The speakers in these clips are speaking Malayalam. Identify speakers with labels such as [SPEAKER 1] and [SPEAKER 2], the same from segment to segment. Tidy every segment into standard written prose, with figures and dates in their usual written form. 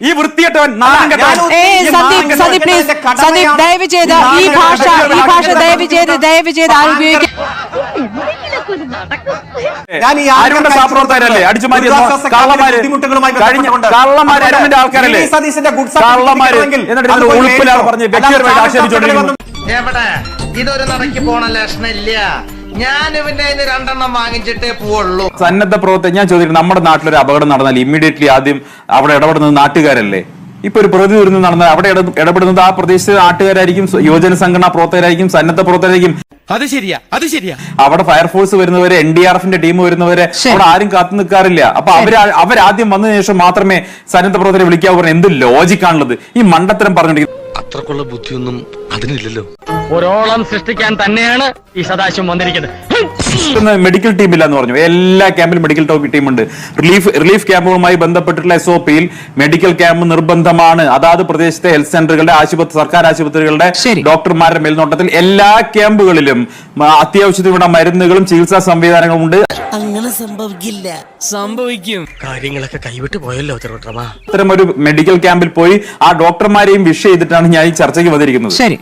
[SPEAKER 1] ഈ വൃത്തികെട്ടവൻ സന്ദീപ് ദയവ് ചെയ്ത് ഈ ഭാഷ ദയവ് ചെയ്ത് ആരും
[SPEAKER 2] ആരുടെ സഹപ്രവർത്തകരല്ലേ അടിച്ചു മാറ്റിയ കള്ളന്മാര് കള്ളന്മാര് അരുണിന്റെ ആൾക്കാരല്ലേ കള്ളന്മാര് എന്നിട്ട് ഉൾപ്പിലാണ് പറഞ്ഞ് വ്യക്തിപരമായിട്ട് ആക്ഷേപിച്ചുകൊണ്ടിരിക്കുന്നു.
[SPEAKER 3] എവിടെ ഇതൊരു നടക്കി പോണ ലക്ഷണില്ല. ഞാൻ ഇവന്റെ രണ്ടെണ്ണം വാങ്ങിച്ചിട്ടേ പോവുള്ളൂ.
[SPEAKER 2] സന്നദ്ധ പ്രവർത്തകർ ഞാൻ ചോദിക്കുന്നത്, നമ്മുടെ നാട്ടിലൊരു അപകടം നടന്നാൽ ഇമ്മീഡിയറ്റ്ലി ആദ്യം അവിടെ ഇടപെടുന്നത് നാട്ടുകാരല്ലേ? ഇപ്പൊ ഒരു പ്രകൃതി ദുരന്തം നടന്നാൽ അവിടെ ഇടപെടുന്നത് ആ പ്രദേശത്തെ നാട്ടുകാരായിരിക്കും, യുവജന സംഘടനാ പ്രവർത്തകരായിരിക്കും, സന്നദ്ധ പ്രവർത്തകരായിരിക്കും.
[SPEAKER 4] അത് ശരിയാ.
[SPEAKER 2] അവിടെ ഫയർഫോഴ്സ് വരുന്നവരെ, NDRFന്റെ ടീം വരുന്നവരെ അവിടെ ആരും കാത്തു നിൽക്കാറില്ല. അപ്പൊ അവരാദ്യം വന്നതിന് ശേഷം മാത്രമേ സന്നദ്ധ പ്രവർത്തകരെ വിളിക്കാവൂ. എന്ത് ലോജിക്കാണുള്ളത് ഈ മണ്ടത്തരം പറഞ്ഞിരിക്കുന്നത്?
[SPEAKER 4] അത്രക്കുള്ള ബുദ്ധിയൊന്നും അതിനില്ലല്ലോ. ഒരോളം സൃഷ്ടിക്കാൻ തന്നെയാണ് ഈ സദാശിവം വന്നിരിക്കുന്നത്.
[SPEAKER 2] മെഡിക്കൽ ടീമില്ല എന്ന് പറഞ്ഞു. എല്ലാ ക്യാമ്പിലും മെഡിക്കൽ ടീമുണ്ട്. റിലീഫ് ക്യാമ്പുകളുമായി ബന്ധപ്പെട്ടിട്ടുള്ള SOP-ൽ മെഡിക്കൽ ക്യാമ്പ് നിർബന്ധമാണ്. അതാത് പ്രദേശത്തെ ഹെൽത്ത് സെന്ററുകളുടെ, സർക്കാർ ആശുപത്രികളുടെ ഡോക്ടർമാരുടെ മേൽനോട്ടത്തിൽ എല്ലാ ക്യാമ്പുകളിലും അത്യാവശ്യത്തിനുള്ള മരുന്നുകളും ചികിത്സാ സംവിധാനങ്ങളും ഉണ്ട്.
[SPEAKER 5] അങ്ങനെ സംഭവിക്കും.
[SPEAKER 4] കാര്യങ്ങളൊക്കെ കൈവിട്ട് പോയല്ലോ.
[SPEAKER 2] ഇത്തരം ഒരു മെഡിക്കൽ ക്യാമ്പിൽ പോയി ആ ഡോക്ടർമാരെയും വിഷ് ചെയ്തിട്ടാണ് ഞാൻ ഈ ചർച്ചയ്ക്ക് വന്നിരിക്കുന്നത്.
[SPEAKER 1] ശരി,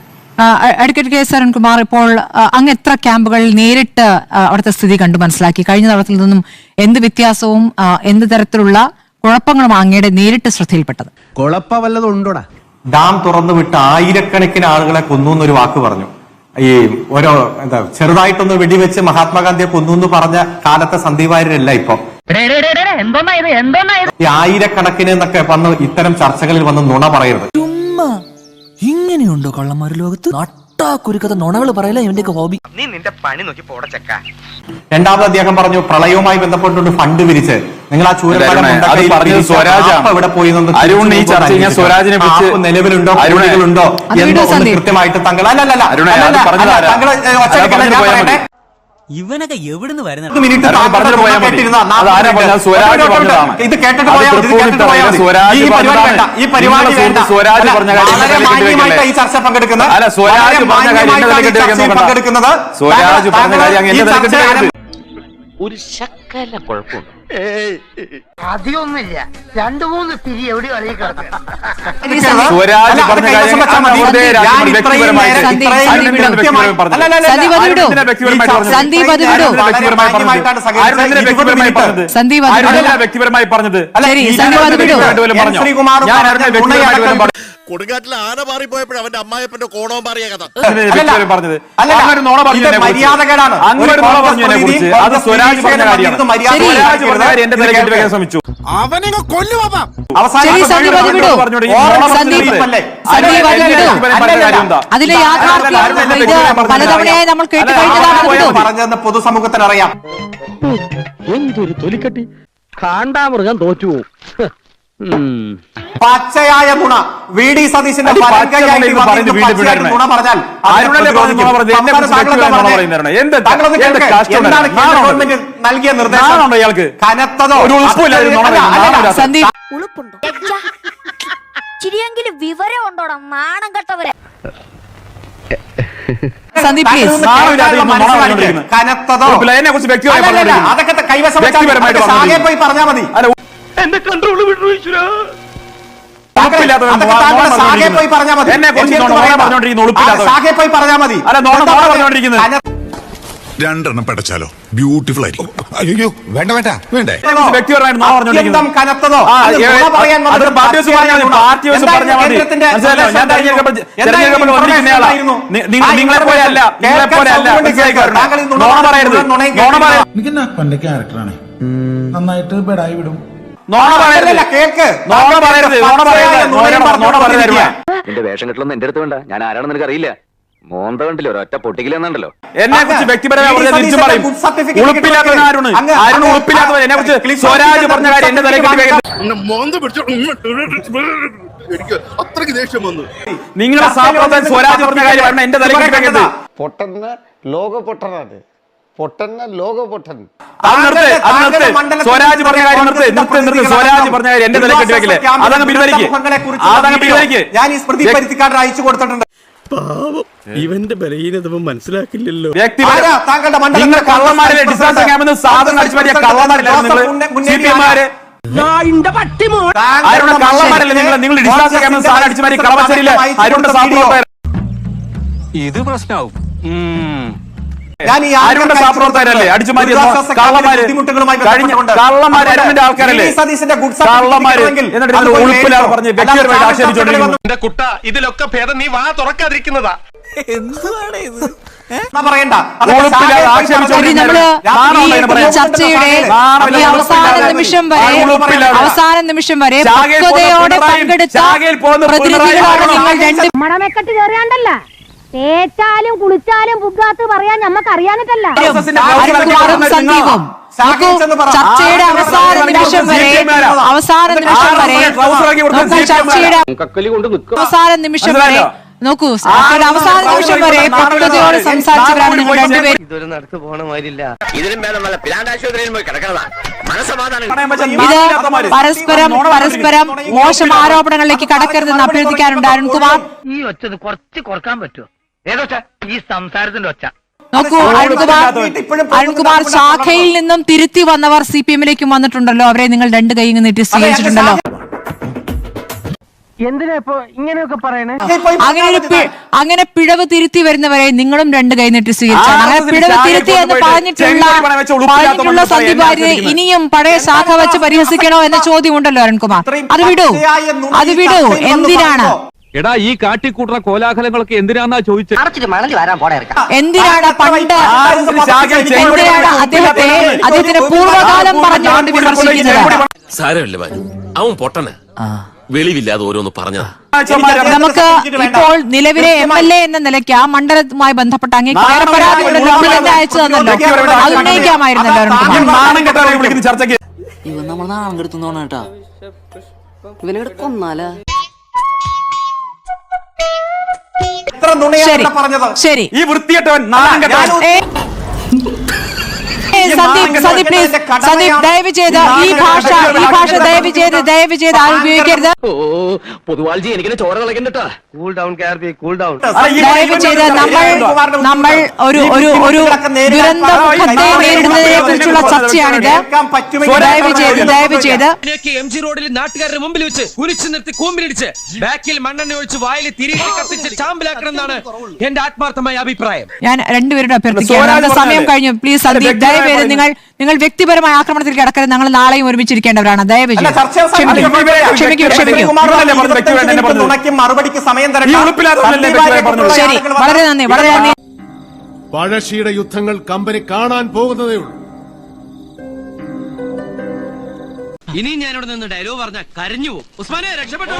[SPEAKER 1] അഡ്വക്കേറ്റ് കെ. സരൺകുമാർ, ഇപ്പോൾ അങ്ങ് എത്ര ക്യാമ്പുകളിൽ നേരിട്ട് അവിടുത്തെ സ്ഥിതി കണ്ടു മനസ്സിലാക്കി? കഴിഞ്ഞ തവണത്തിൽ നിന്നും എന്ത് വ്യത്യാസവും എന്ത് തരത്തിലുള്ള കുഴപ്പങ്ങളും അങ്ങയുടെ നേരിട്ട് ശ്രദ്ധയിൽപ്പെട്ടത്?
[SPEAKER 6] കുഴപ്പം വല്ലതും ഉണ്ടോടാ?
[SPEAKER 7] ഡാം തുറന്നു വിട്ട് ആയിരക്കണക്കിന് ആളുകളെ കൊന്നു എന്നൊരു വാക്ക് പറഞ്ഞു. ഈ ഓരോ ചെറുതായിട്ടൊന്ന് വെടിവെച്ച് മഹാത്മാഗാന്ധിയെ കൊന്നു എന്ന് പറഞ്ഞ കാലത്തെ സന്ദീപ് വാര്യരല്ല ഇപ്പൊ. ഈ ആയിരക്കണക്കിന് എന്നൊക്കെ വന്ന് ഇത്തരം ചർച്ചകളിൽ വന്ന് നുണ പറയരുത്.
[SPEAKER 5] ഇങ്ങനെയുണ്ടോ കള്ളന്മാര് ലോകത്ത്? നട്ടാക്കുരുക്കത്തെ നുണകൾ പറയല ഇവന്റെ ഹോബി.
[SPEAKER 3] നീ നിന്റെ പണി നോക്കി പോടച്ചക്ക.
[SPEAKER 7] രണ്ടാമത് അദ്ദേഹം പറഞ്ഞു, പ്രളയവുമായി ബന്ധപ്പെട്ടുകൊണ്ട് ഫണ്ട് പിരിച്ച് നിങ്ങൾ ആ ചൂരപ്പാലം ഇവിടെ പോയി നിലവിലുണ്ടോ ഉണ്ടോ എന്ന് കൃത്യമായിട്ട് താങ്കൾ
[SPEAKER 5] ഇവനൊക്കെ എവിടുന്ന് വരുന്നത്?
[SPEAKER 7] ഇത് കേട്ടിട്ട് ഈ ചർച്ച പങ്കെടുക്കുന്നത്
[SPEAKER 4] ഒരു ശക്കല കുഴപ്പമുണ്ട്.
[SPEAKER 3] അധികമൊന്നുമില്ല, 2-3 പിരി എവിടെ
[SPEAKER 2] വ്യക്തിപരമായി പറഞ്ഞത്
[SPEAKER 4] കൊടുങ്കാറ്റിൽ ആന മാറിപ്പോയപ്പോഴും അവന്റെ അമ്മായപ്പന്റെ കോണവും മാറിയ കഥ
[SPEAKER 2] പറഞ്ഞത്.
[SPEAKER 7] മര്യാദകേടാണ്.
[SPEAKER 2] അത് സ്വരാജ് പറഞ്ഞ കാര്യം എന്റെ തല കെട്ടിവെക്കാൻ ശ്രമിച്ചു.
[SPEAKER 4] അവനെ കൊല്ലുവാ.
[SPEAKER 7] പറഞ്ഞെന്ന് പൊതുസമൂഹത്തിന് അറിയാം.
[SPEAKER 4] എന്തൊരു തൊലിക്കട്ടി! കാണ്ടാമൃഗം തോറ്റു.
[SPEAKER 7] പച്ചയായ ഗുണ VD സതീശന്റെ നുണ പറഞ്ഞാൽ നൽകിയ നിർദ്ദേശം ഇയാൾക്ക് കനത്തതോ
[SPEAKER 8] ഉളുപ്പുണ്ടോ? ചിരിയെങ്കിലും വിവരം ഉണ്ടോടാ നാണം കെട്ടവരെ.
[SPEAKER 7] കനത്തതോ അതൊക്കെ കൈവശം പോയി പറഞ്ഞാൽ മതി.
[SPEAKER 4] എന്റെ കൺട്രോൾ വിട്ടു.
[SPEAKER 7] പോയി പറഞ്ഞാൽ മതി.
[SPEAKER 9] രണ്ടെണ്ണം പടച്ചാലോ? ബ്യൂട്ടിഫുൾ ആയിരിക്കും. അയ്യോ വേണ്ട വേണ്ടേ?
[SPEAKER 7] കനത്തതോ
[SPEAKER 9] ക്യാരക്ടറാണ്. നന്നായിട്ട് ബെടായി വിടും.
[SPEAKER 10] എന്റെ വേഷം കെട്ടലൊന്നും എന്റെ അടുത്ത് വേണ്ട. ഞാൻ ആരാണെന്ന് നിനക്ക് അറിയില്ല. മോന്ത കണ്ടില്ലോ, ഒരൊറ്റ പൊട്ടിക്കില്ലെന്നുണ്ടല്ലോ.
[SPEAKER 2] എന്നെ കുറിച്ച് വ്യക്തിപരമായി സ്വരാജ് പറഞ്ഞ കാര്യം എന്റെ തലയ്ക്ക്
[SPEAKER 4] അത്രയ്ക്ക് ദേഷ്യം വന്നു.
[SPEAKER 2] നിങ്ങളെ സ്വരാജ് പറഞ്ഞ കാര്യം എന്റെ തലയ്ക്ക്
[SPEAKER 3] പൊട്ടന്ന ലോക പൊട്ടനാണ്.
[SPEAKER 2] സ്വരാജ് പറഞ്ഞ കാര്യം സ്വരാജ് പറഞ്ഞ കാര്യം എന്റെ തലയ്ക്ക് കെട്ടിവെക്കില്ലേ? അതങ്ങ് പിൻവലിക്ക്.
[SPEAKER 7] ഞാൻ ഈ സ്മൃതി പരിധിക്കാരൻ അയച്ചു കൊടുത്തിട്ടുണ്ട്.
[SPEAKER 4] ഇവന്റെ ബലഹീനത മനസ്സിലാക്കില്ലല്ലോ.
[SPEAKER 2] നിങ്ങൾ കള്ളന്മാരെ ഡിസാസ്റ്റർ ക്യാമ്പെന്ന് സാധനം അടിച്ചു മാറ്റിയ കള്ളന്മാരില്ലായിരുന്നു. അരുണിന്റെ കള്ളന്മാരല്ലേ നിങ്ങൾ ഡിസാസ്റ്റർ ക്യാമ്പിൽ സാധനം അടിച്ചു മാറി കളമശ്ശേരിയിലെ അരുണിന്റെ സഹപ്രവർത്തകർ
[SPEAKER 5] ഇത് പ്രശ്നമാവും.
[SPEAKER 2] അരുണിന്റെ സഹപ്രവർത്തകരല്ലേ അടിച്ചു മാറ്റിയ കള്ളന്മാര് കള്ളന്മാര് അരുണിന്റെ ആൾക്കാരല്ലേ കള്ളന്മാര് എന്നിട്ട് ഇതിൽ ഉൾപ്പിലാണ് പറഞ്ഞ് വ്യക്തിപരമായിട്ട് ആക്ഷേപിച്ചുകൊണ്ടിരിക്കുന്നു.
[SPEAKER 3] എന്റെ കുട്ട ഇതിലൊക്കെ ഭേദം നീ വാ തുറക്കാതിരിക്കുന്നതാ.
[SPEAKER 5] എന്തുവാണ് ഇത്?
[SPEAKER 7] പറയണ്ട
[SPEAKER 2] ഉൾപ്പില്ലാതെ ആക്ഷേപിച്ചുകൊണ്ടിരിക്കുന്നു.
[SPEAKER 1] ഈ ചർച്ചയുടെ ഈ അവസാന നിമിഷം വരെ പക്വതയോടെ പങ്കെടുത്ത പ്രതിനിധികളാണ് നിങ്ങൾ രണ്ട്.
[SPEAKER 8] മണമെക്കെട്ട് കയറിയാണ്ടല്ല തേച്ചാലും കുളിച്ചാലും പുകാത്ത് പറയാൻ ഞമ്മക്ക് അറിയാനിട്ടല്ല.
[SPEAKER 1] അരുൺകുമാറും സന്ദീപും നോക്കൂ, ചർച്ചയുടെ അവസാന നിമിഷം വരെ ചർച്ചയുടെ അവസാന നിമിഷം വരെ നോക്കൂ, ചർച്ചയുടെ അവസാന നിമിഷം വരെ പക്വതയോടെ സംസാരിച്ചവരാണ് നിങ്ങൾ രണ്ടുപേരും.
[SPEAKER 3] ഇതൊരു നടക്ക് പോണ മാതിരില്ല.
[SPEAKER 1] ഇത് പരസ്പരം മോശം ആരോപണങ്ങളിലേക്ക് കടക്കരുതെന്ന് അഭ്യർത്ഥിക്കാറുണ്ട് അരുൺകുമാർ.
[SPEAKER 4] ഈ ഒച്ചത് കുറച്ച് കുറക്കാൻ പറ്റുമോ? ഏതൊച്ച ഈ സംസാരത്തിന്റെ ഒച്ച.
[SPEAKER 1] നോക്കൂ, അരുൺകുമാർ ശാഖയിൽ നിന്നും തിരുത്തി വന്നവർ CPM-ലേക്കും വന്നിട്ടുണ്ടല്ലോ. അവരെ നിങ്ങൾ രണ്ട് കൈ നീട്ടി സ്വീകരിച്ചിട്ടുണ്ടല്ലോ.
[SPEAKER 4] എന്തിനാ ഇപ്പൊ ഇങ്ങനെയൊക്കെ പറയണേ?
[SPEAKER 1] അങ്ങനെ പിഴവ് തിരുത്തി വരുന്നവരെ നിങ്ങളും രണ്ട് കൈ നീട്ടി സ്വീകരിച്ചാണ്. അങ്ങനെ പിഴവ് തിരുത്തി എന്ന് പറഞ്ഞിട്ടുള്ള സന്ദീപ് വാര്യരെ ഇനിയും പഴയ ശാഖ വെച്ച് പരിഹസിക്കണോ എന്ന ചോദ്യമുണ്ടല്ലോ അരുൺകുമാർ. അത് വിടൂ. എന്തിനാണ്
[SPEAKER 6] എടാ ഈ കാട്ടിക്കൂട്ടുന്ന കോലാഹലങ്ങളൊക്കെ എന്തിനാന്നാ ചോദിച്ചത്?
[SPEAKER 1] എന്തിനാണ് പണ്ട് എന്തിനാണ് അദ്ദേഹത്തിന്റെ പൂർവ്വകാലം പറഞ്ഞുകൊണ്ട് വിമർശിക്കുന്നത്?
[SPEAKER 6] സാരമില്ല ബാലു, അവൻ പൊട്ടന വെളിവില്ലാതെ ഓരോന്ന് പറഞ്ഞതാ.
[SPEAKER 1] നമുക്ക് ഇപ്പോൾ നിലവിലെ MLA എന്ന നിലയ്ക്ക് ആ മണ്ഡലവുമായി ബന്ധപ്പെട്ട അങ്ങേക്ക് പരാതിയുണ്ടല്ലോ, അയച്ചു തന്നല്ലോ, അത് ഉന്നയിക്കാമായിരുന്നല്ലോ അരുൺകുമാർ.
[SPEAKER 2] ചർച്ചയ്ക്ക്
[SPEAKER 5] ഇവൻ നമ്മൾ നാണം കെടുത്തുന്നോണ കേട്ടാ. ഇവനെ കൊന്നാലാ?
[SPEAKER 1] ശരി,
[SPEAKER 2] ഈ വൃത്തികെട്ടവൻ നാണം കെട്ടവൻ.
[SPEAKER 1] സന്ദീപ് പ്ലീസ്, ദയവ് ചെയ്ത് ഈ ഭാഷ ദയവ് ചെയ്ത് ഉപയോഗിക്കരുത്.
[SPEAKER 4] പൊതുവാൾജി എനിക്കിനെ ചോര കളക്കണ്ടട്ടാ.
[SPEAKER 3] Cool down KRP, cool down.
[SPEAKER 1] ദയവ് ചെയ്ത് നമ്മൾ ഒരു ദുരന്തമുഖത്തെ നേരിടുന്നതിനെ കുറിച്ചുള്ള ചർച്ചയാണിത്. ദയവ് ചെയ്ത്
[SPEAKER 6] MG റോഡിൽ നാട്ടുകാരുടെ മുമ്പിൽ വെച്ച് കുരിച്ചു നിർത്തി കൂമ്പിലിടിച്ച് ബാക്കിൽ മണ്ണെണ്ണ ഒഴിച്ച് വായിൽ തിരികെ കത്തിച്ച് ചാമ്പലാക്കണം എന്നാണ് എന്റെ ആത്മാർത്ഥമായ അഭിപ്രായം.
[SPEAKER 1] ഞാൻ രണ്ടുപേരുടെ അഭ്യർത്ഥിക്കുകയാണ്. സമയം കഴിഞ്ഞു. പ്ലീസ് സന്ദീപ്, ദയവേത് നിങ്ങൾ വ്യക്തിപരമായ ആക്രമണത്തിൽ കിടക്കരുത്. ഞങ്ങൾ നാളെയും ഒരുമിച്ചിരിക്കേണ്ടവരാണ്. ദയവ് ശരി, വളരെ നന്ദി.
[SPEAKER 9] പഴശ്ശിയുടെ യുദ്ധങ്ങൾ കമ്പനി കാണാൻ പോകുന്നതേ ഉള്ളൂ.
[SPEAKER 6] ഇനി ഞാനിവിടെ നിന്ന് ഡയലോഗ് പറഞ്ഞ കരഞ്ഞു പോകും. ഉസ്മാനെ രക്ഷപ്പെട്ടോ.